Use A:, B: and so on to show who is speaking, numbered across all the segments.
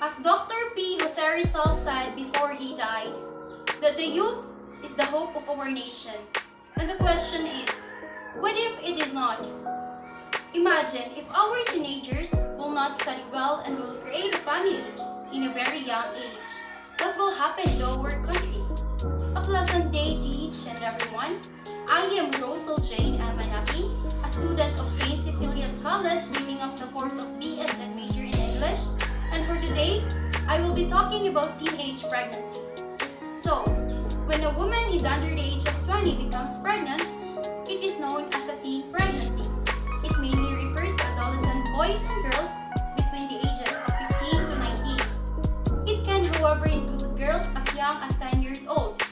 A: As Dr. P. Roscel said before he died, that the youth is the hope of our nation. And the question is, what if it is not? Imagine if our teenagers will not study well and will create a family in a very young age. What will happen to our country? A pleasant day to each and everyone. I am Roscel and Manapin, a student of St. Cecilia's College taking up the course of BS and major in English. And for today, I will be talking about teenage pregnancy. So, when a woman is under the age of 20 becomes pregnant, it is known as a teen pregnancy. It mainly refers to adolescent boys and girls between the ages of 15 to 19. It can, however, include girls as young as 10 years old.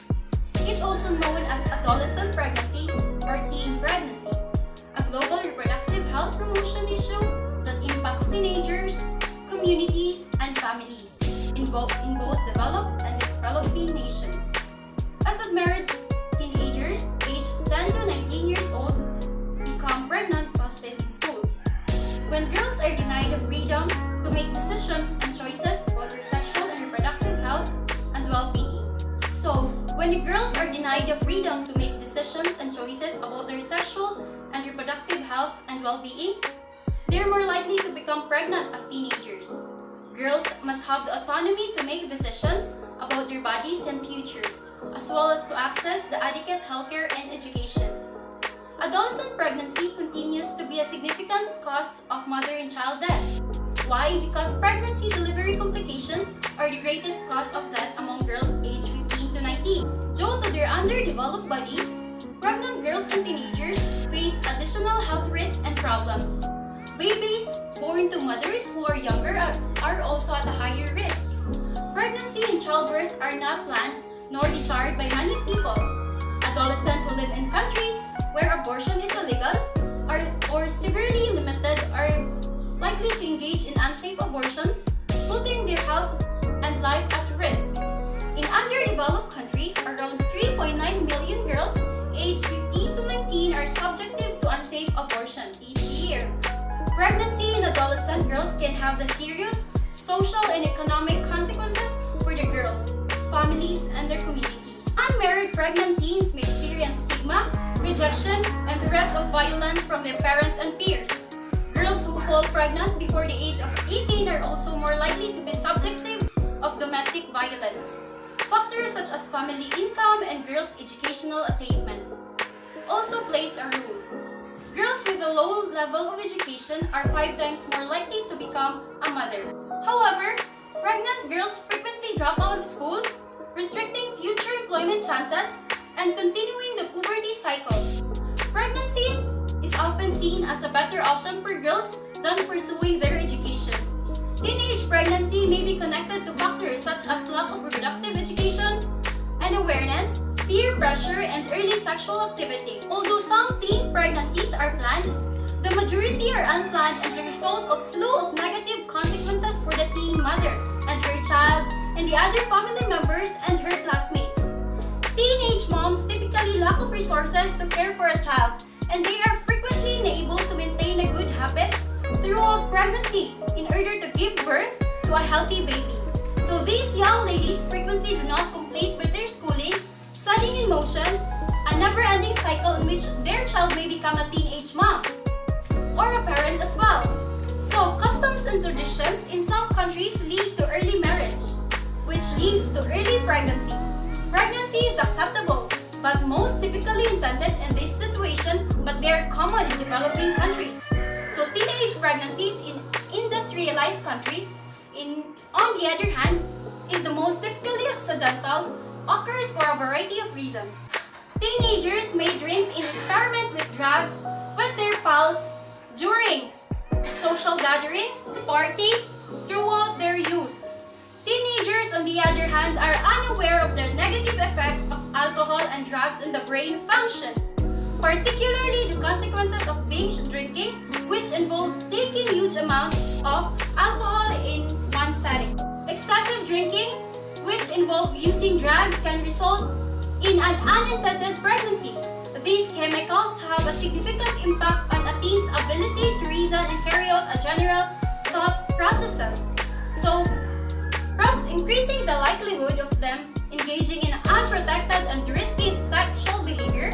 A: It's also known as adolescent pregnancy or teen pregnancy, a global reproductive health promotion issue that impacts teenagers, communities, and families in both developed and developing nations. As unmarried teenagers aged 10 to 19 years old become pregnant while still in school. When girls are denied the freedom to make decisions and choices about their sexual and reproductive health and well-being. So, when the girls are denied the freedom to make decisions and choices about their sexual and reproductive health and well-being, they are more likely to become pregnant as teenagers. Girls must have the autonomy to make decisions about their bodies and futures, as well as to access the adequate healthcare and education. Adolescent pregnancy continues to be a significant cause of mother and child death. Why? Because pregnancy delivery complications are the greatest cause of death among girls aged 15 to 19. Due to their underdeveloped bodies, pregnant girls and teenagers face additional health risks and problems. Babies born to mothers who are younger are also at a higher risk. Pregnancy and childbirth are not planned nor desired by many people. Adolescents who live in countries where abortion is illegal or severely limited are likely to engage in unsafe abortions, putting their health and life at risk. In underdeveloped countries, around 3.9 million girls aged 15 to 19 are subjected to unsafe abortion each year. Pregnancy in adolescent girls can have the serious social and economic consequences for the girls, families, and their communities. Unmarried pregnant teens may experience stigma, rejection, and threats of violence from their parents and peers. Girls who fall pregnant before the age of 18 are also more likely to be subjective of domestic violence. Factors such as family income and girls' educational attainment also plays a role. Girls with a low level of education are 5 times more likely to become a mother. However, pregnant girls frequently drop out of school, restricting future employment chances and continuing the puberty cycle. Pregnancy is often seen as a better option for girls than pursuing their education. Teenage pregnancy may be connected to factors such as lack of reproductive education and awareness, peer pressure, and early sexual activity. Although some teen pregnancies are planned, the majority are unplanned and the result of slew of negative consequences for the teen mother and her child and the other family members and her classmates. Teenage moms typically lack of resources to care for a child, and they are frequently unable to maintain a good habits throughout pregnancy in order to give birth to a healthy baby. So these young ladies frequently do not complete with their schooling, setting in motion a never-ending cycle in which their child may become a teenage mom or a parent as well. So customs and traditions in some countries lead to early marriage, which leads to early pregnancy. Pregnancy is acceptable, but most typically intended in this situation, but they are common in developing countries. So teenage pregnancies in industrialized countries, on the other hand, is the most typically accidental, occurs for a variety of reasons. Teenagers may drink and experiment with drugs with their pals during social gatherings, parties, throughout their youth. Teenagers, on the other hand, are unaware of the negative effects of alcohol and drugs on the brain function, particularly the consequences of binge drinking, which involve taking huge amounts of alcohol in one setting. Excessive drinking, which involve using drugs, can result in an unintended pregnancy. These chemicals have a significant impact on a teen's ability to reason and carry out a general thought processes. So, thus increasing the likelihood of them engaging in unprotected and risky sexual behavior.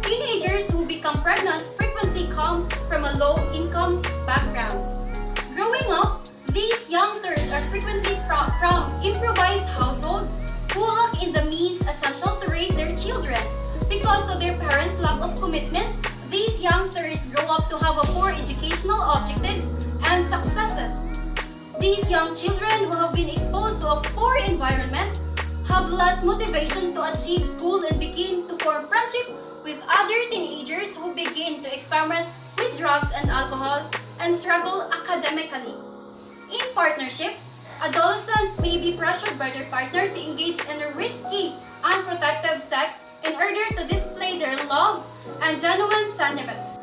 A: Teenagers who become pregnant frequently come from a low-income backgrounds. Growing up, these youngsters are frequently from improvised households who lack in the means essential to raise their children. Because of their parents' lack of commitment, these youngsters grow up to have a poor educational objectives and successes. These young children who have been exposed to a poor environment have less motivation to achieve school and begin to form friendship with other teenagers who begin to experiment with drugs and alcohol and struggle academically. In partnership, adolescents may be pressured by their partner to engage in a risky, unprotected sex in order to display their love and genuine sentiments.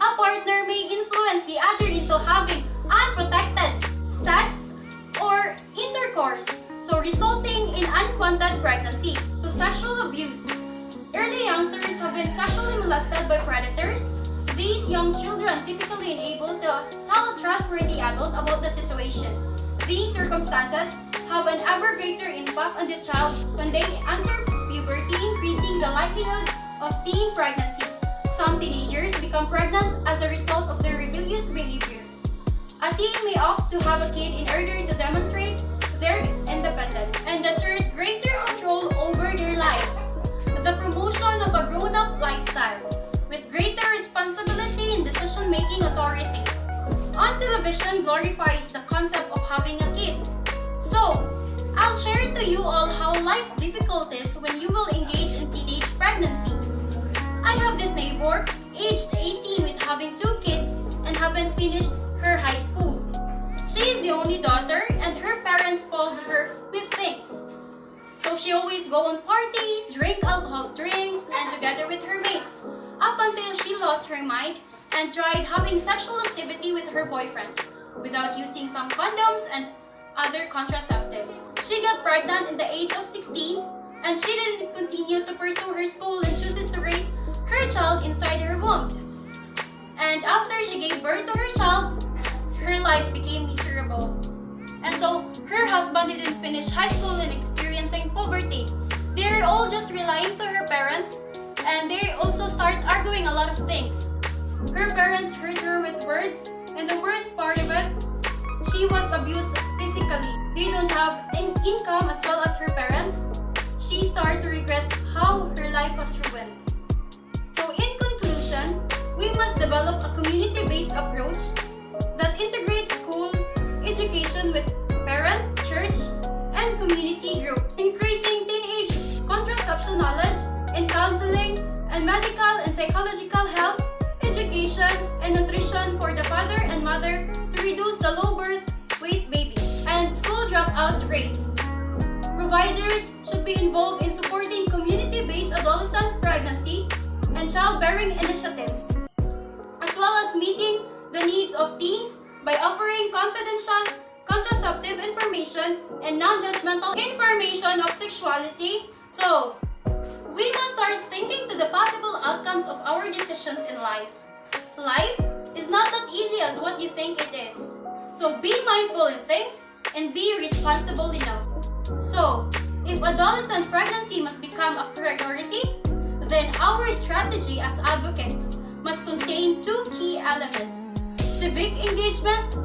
A: A partner may influence the other into having unprotected sex or intercourse, so resulting in unwanted pregnancy, so sexual abuse. Early youngsters have been sexually molested by predators. These young children typically unable to tell a trustworthy adult about the situation. These circumstances have an ever greater impact on the child when they enter puberty, increasing the likelihood of teen pregnancy. Some teenagers become pregnant as a result of their rebellious behavior. A teen may opt to have a kid in order to demonstrate their independence and assert greater control over their lives. The promotion of a grown-up lifestyle with greater responsibility and decision-making authority. On television glorifies the concept of having a kid. So, I'll share to you all how life difficulties when you will engage in teenage pregnancy. I have this neighbor, aged 18 with having 2 kids and haven't finished her high school. She is the only daughter and her parents spoiled her with things. So she always go on parties, drink alcohol drinks, and together with her mates, up until she lost her mind and tried having sexual activity with her boyfriend without using some condoms and other contraceptives. She got pregnant in the age of 16 and she didn't continue to pursue her school and chooses to raise her child inside her womb. And after she gave birth to her child, her life became miserable. And so, her husband didn't finish high school and experiencing poverty. They're all just relying to her parents and they also start arguing a lot of things. Her parents hurt her with words and the worst part of it, she was abused physically. They don't have an income as well as her parents. She started to regret how her life was ruined. So in conclusion, we must develop a community-based approach that integrates school, education with parent, church, and community groups, increasing teenage contraception knowledge in counseling and medical and psychological health, education, and nutrition for the father and mother to reduce the low birth weight babies and school dropout rates. Providers should be involved in supporting community-based adolescent pregnancy and childbearing initiatives, as well as meeting the needs of teens by offering confidential contraceptive information and non-judgmental information of sexuality. So, we must start thinking to the possible outcomes of our decisions in life. Life is not that easy as what you think it is. So be mindful in things and be responsible enough. So, if adolescent pregnancy must become a priority, then our strategy as advocates must contain 2 key elements: civic engagement